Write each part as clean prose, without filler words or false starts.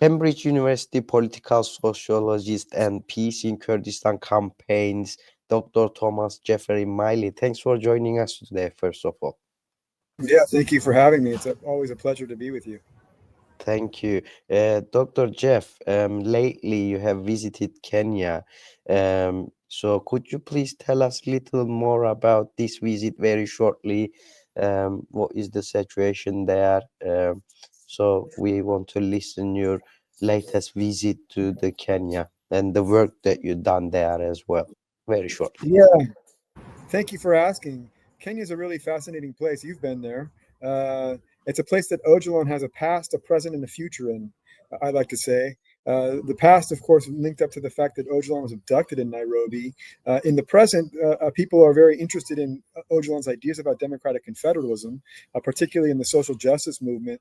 Cambridge University political sociologist and Peace in Kurdistan campaigns, Dr. Thomas Jeffrey Miley. Thanks for joining us today, first of all. Yeah, thank you for having me. It's always a pleasure to be with you. Thank you. Dr. Jeff, lately you have visited Kenya. So could you please tell us a little more about this visit very shortly? What is the situation there? So we want to listen your latest visit to the Kenya and the work that you've done there as well. Very shortly. Yeah, thank you for asking. Kenya is a really fascinating place. You've been there. It's a place that Ocalan has a past, a present, and a future in, I like to say. The past, of course, linked up to the fact that Ocalan was abducted in Nairobi. In the present, people are very interested in Ocalan's ideas about democratic confederalism, particularly in the social justice movement,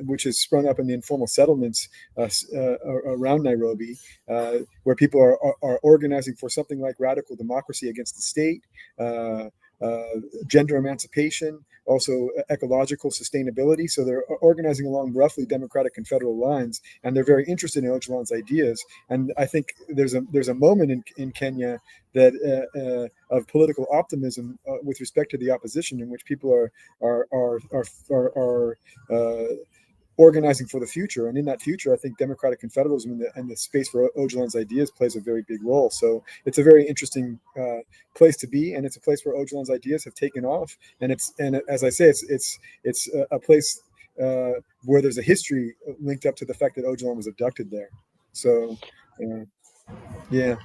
which has sprung up in the informal settlements around Nairobi, where people are organizing for something like radical democracy against the state, uh, uh, gender emancipation, also ecological sustainability. So they're organizing along roughly democratic confederal lines, and they're very interested in Ocalan's ideas. And I think there's a moment in Kenya that of political optimism with respect to the opposition, in which people are organizing for the future. And in that future, I think democratic confederalism and the space for Ocalan's ideas plays a very big role. So it's a very interesting place to be, and it's a place where Ocalan's ideas have taken off. And as I say, it's a place where there's a history linked up to the fact that Ocalan was abducted there. So uh, yeah.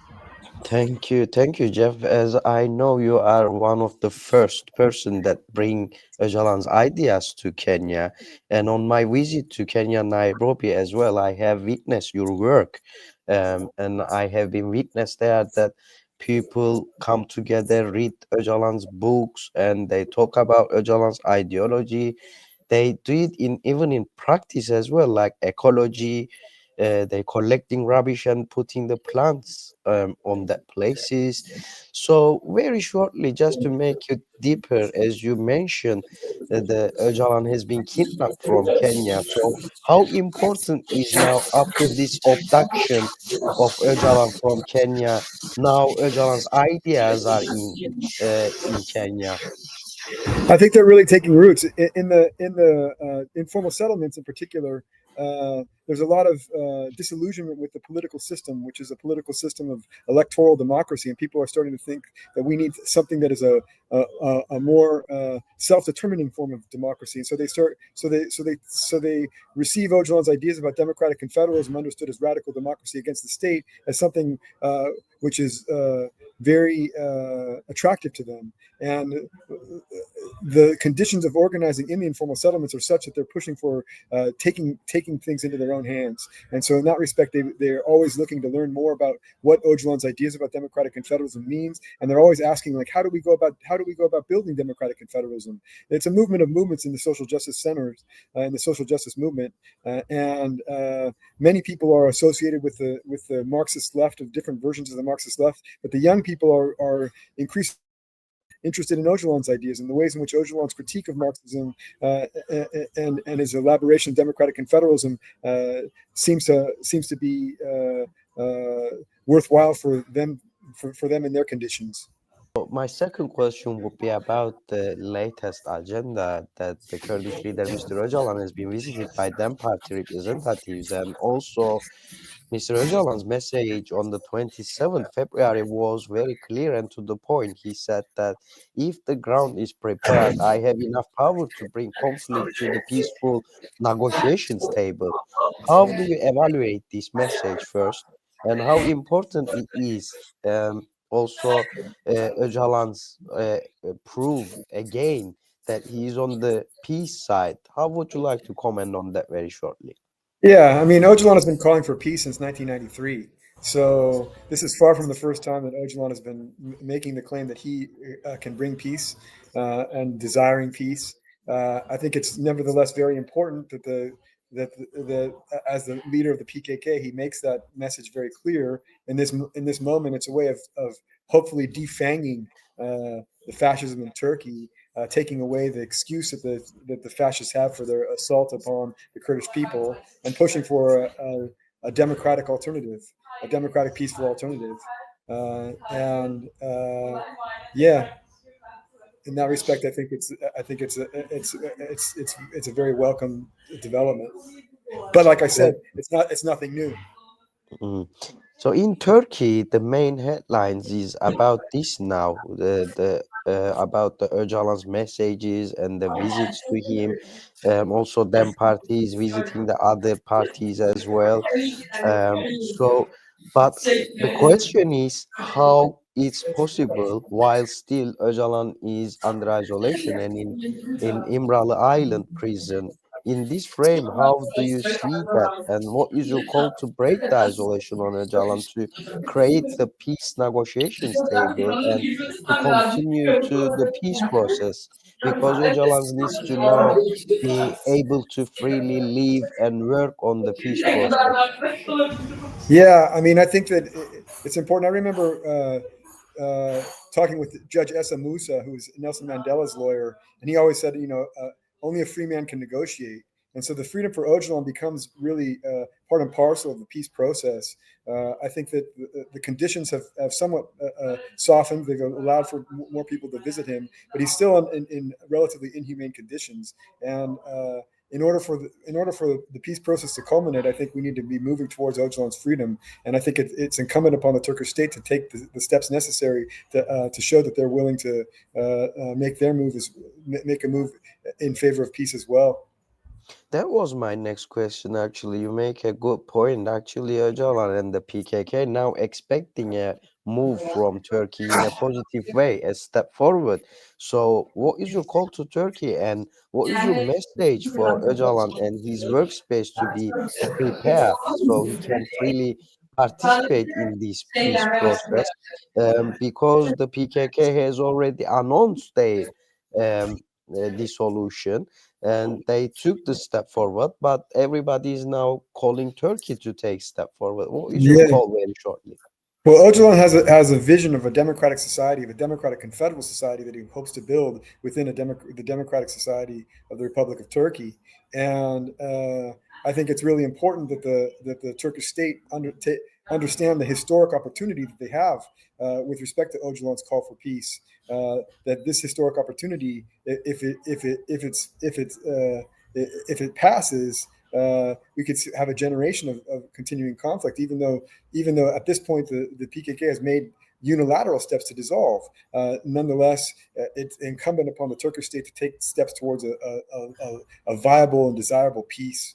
Thank you, Jeff. As I know, you are one of the first person that bring Öcalan's ideas to Kenya, and on my visit to Kenya, Nairobi as well, I have witnessed your work, and I have been witness there that people come together, read Öcalan's books, and they talk about Öcalan's ideology. They do it in even in practice as well, like ecology. They collecting rubbish and putting the plants on that places. So very shortly, just to make it deeper, as you mentioned, the Öcalan has been kidnapped from Kenya. So how important is now after this abduction of Öcalan from Kenya? Now Öcalan's ideas are in Kenya. I think they're really taking roots in the informal settlements in particular. There's a lot of disillusionment with the political system, which is a political system of electoral democracy, and people are starting to think that we need something that is a more self-determining form of democracy. And so they start, so they receive Ocalan's ideas about democratic confederalism, understood as radical democracy against the state, as something which is very attractive to them. And the conditions of organizing in the informal settlements are such that they're pushing for taking things into their own hands. And so in that respect, they're always looking to learn more about what Ocalan's ideas about democratic confederalism means, and they're always asking, like, how do we go about building democratic confederalism? It's a movement of movements in the social justice centers, in the social justice movement, and many people are associated with the Marxist left, of different versions of the Marxist left, but the young people are increasingly interested in Ocalan's ideas and the ways in which Ocalan's critique of Marxism and his elaboration of democratic confederalism seems to be worthwhile for them in their conditions. So my second question would be about the latest agenda that the Kurdish leader Mr. Öcalan has been visited by them party representatives, and also Mr. Öcalan's message on the 27th February was very clear and to the point. He said that if the ground is prepared, I have enough power to bring conflict to the peaceful negotiations table. How do you evaluate this message first, and how important it is? Also, Öcalan's prove again that he is on the peace side. How would you like to comment on that very shortly? Yeah, I mean, Ocalan has been calling for peace since 1993. So this is far from the first time that Ocalan has been making the claim that he can bring peace and desiring peace. I think it's nevertheless very important that as the leader of the PKK, he makes that message very clear in this moment. It's a way of hopefully defanging the fascism in Turkey taking away the excuse that the fascists have for their assault upon the Kurdish people, and pushing for a democratic alternative, a democratic, peaceful alternative. And yeah, in that respect, I think it's a very welcome development. But like I said, it's nothing new. Mm. So in Turkey, the main headlines is about this now, the about the Öcalan's messages and the visits to him, also them parties visiting the other parties as well. So, but the question is how it's possible while still Öcalan is under isolation and in İmralı Island prison. In this frame, how do you see that, and what is your call to break the isolation on Öcalan to create the peace negotiations table and to continue to the peace process? Because Öcalan needs to now be able to freely live and work on the peace process. Yeah, I mean, I think that it's important. I remember talking with Judge Essa Musa, who's Nelson Mandela's lawyer, and he always said, only a free man can negotiate. And so the freedom for Öcalan becomes really part and parcel of the peace process. I think that the conditions have somewhat softened. They've allowed for more people to visit him, but he's still in relatively inhumane conditions. And in order for the peace process to culminate, I think we need to be moving towards Öcalan's freedom, and I think it's incumbent upon the Turkish state to take the steps necessary to show that they're willing to make a move in favor of peace as well. That was my next question, actually. You make a good point. Actually, Öcalan and the PKK now expecting a move from Turkey in a positive way, a step forward. So, what is your call to Turkey and what is your message for Öcalan and his workspace to be prepared so he can freely participate in this peace process? Because the PKK has already announced their dissolution and they took the step forward, but everybody is now calling Turkey to take step forward. What is your Yeah. call very shortly? Well, Öcalan has a vision of a democratic society, of a democratic confederal society that he hopes to build within the democratic society of the Republic of Turkey. And I think it's really important that the Turkish state understand the historic opportunity that they have with respect to Öcalan's call for peace. That this historic opportunity, if it passes, we could have a generation of continuing conflict, even though at this point the PKK has made unilateral steps to dissolve. Nonetheless, it's incumbent upon the Turkish state to take steps towards a viable and desirable peace.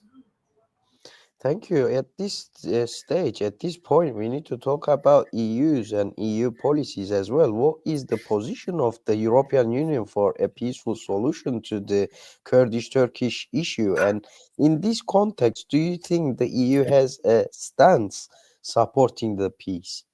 Thank you. At this stage, at this point, we need to talk about EU's and EU policies as well. What is the position of the European Union for a peaceful solution to the Kurdish-Turkish issue? And in this context, do you think the EU has a stance supporting the peace?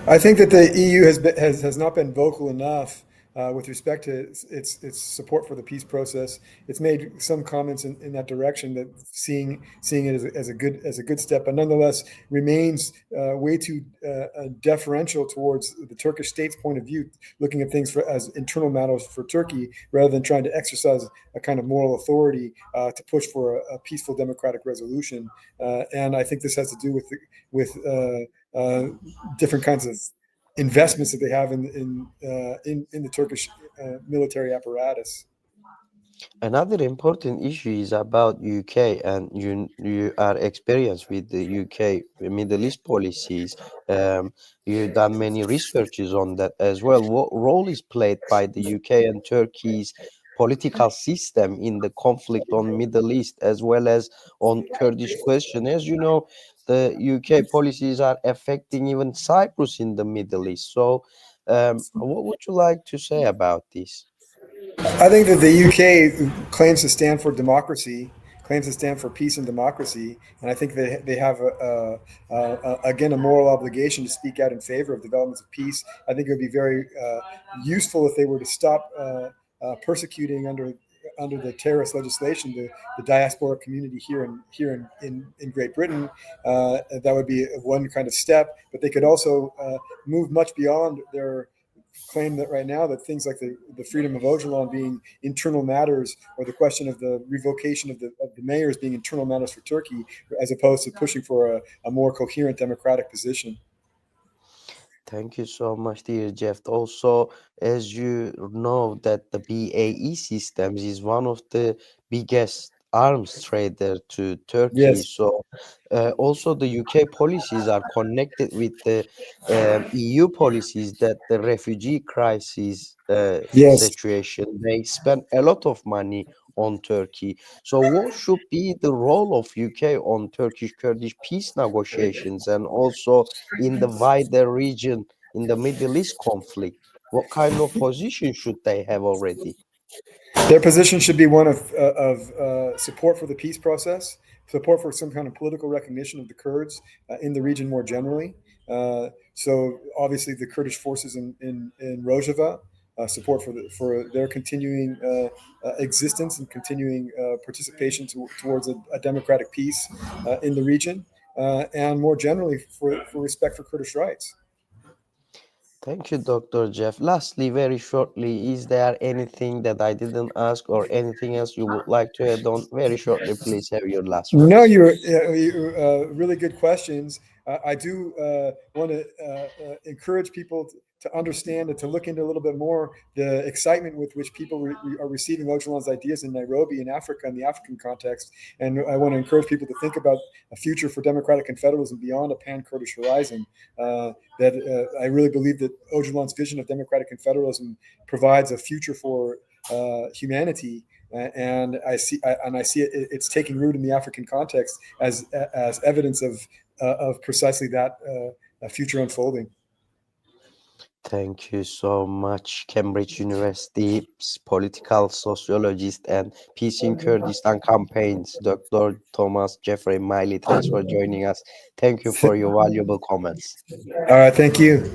I think that the EU has not been vocal enough with respect to its support for the peace process. It's made some comments in that direction, that seeing it as a good step, but nonetheless remains way too deferential towards the Turkish state's point of view, looking at things as internal matters for Turkey rather than trying to exercise a kind of moral authority to push for a peaceful democratic resolution. And I think this has to do with different kinds of investments that they have in the Turkish military apparatus. Another important issue is about UK, and you are experienced with the UK Middle East policies. You've done many researches on that as well. What role is played by the UK and Turkey's political system in the conflict on Middle East as well as on Kurdish question? As you know, the UK policies are affecting even Cyprus in the Middle East. So, what would you like to say about this? I think that the UK claims to stand for democracy, claims to stand for peace and democracy, and I think they have again a moral obligation to speak out in favor of developments of peace. I think it would be very useful if they were to stop persecuting under the terrorist legislation the diaspora community here in Great Britain. That would be one kind of step, but they could also move much beyond claim that right now that things like the freedom of Ocalan being internal matters, or the question of the revocation of the mayors being internal matters for Turkey, as opposed to pushing for a more coherent democratic position. Thank you so much, dear Jeff. Also, as you know, that the BAE Systems is one of the biggest arms trader to Turkey. Yes, So, also the UK policies are connected with the EU policies that the refugee crisis yes. situation. They spend a lot of money on Turkey. So, what should be the role of UK on Turkish-Kurdish peace negotiations and also in the wider region in the Middle East conflict? What kind of position should they have already? Their position should be one of support for the peace process, support for some kind of political recognition of the Kurds in the region more generally. So obviously the Kurdish forces in Rojava, support for their continuing existence and continuing participation towards a democratic peace in the region, and more generally for respect for Kurdish rights. Thank you, Dr. Jeff. Lastly, very shortly, is there anything that I didn't ask or anything else you would like to add on? Very shortly, please have your last No, words. you're really good questions. I do want to encourage people to understand and to look into a little bit more the excitement with which people are receiving Ocalan's ideas in Nairobi, in Africa, in the African context. And I want to encourage people to think about a future for democratic confederalism beyond a pan-Kurdish horizon. I really believe that Ocalan's vision of democratic confederalism provides a future for humanity, and I see it's taking root in the African context as evidence of precisely that future unfolding. Thank you so much, Cambridge University political sociologist and Peace in Kurdistan campaigns, Dr. Thomas Jeffrey Miley. Thanks for joining us. Thank you for your valuable comments. All right, thank you.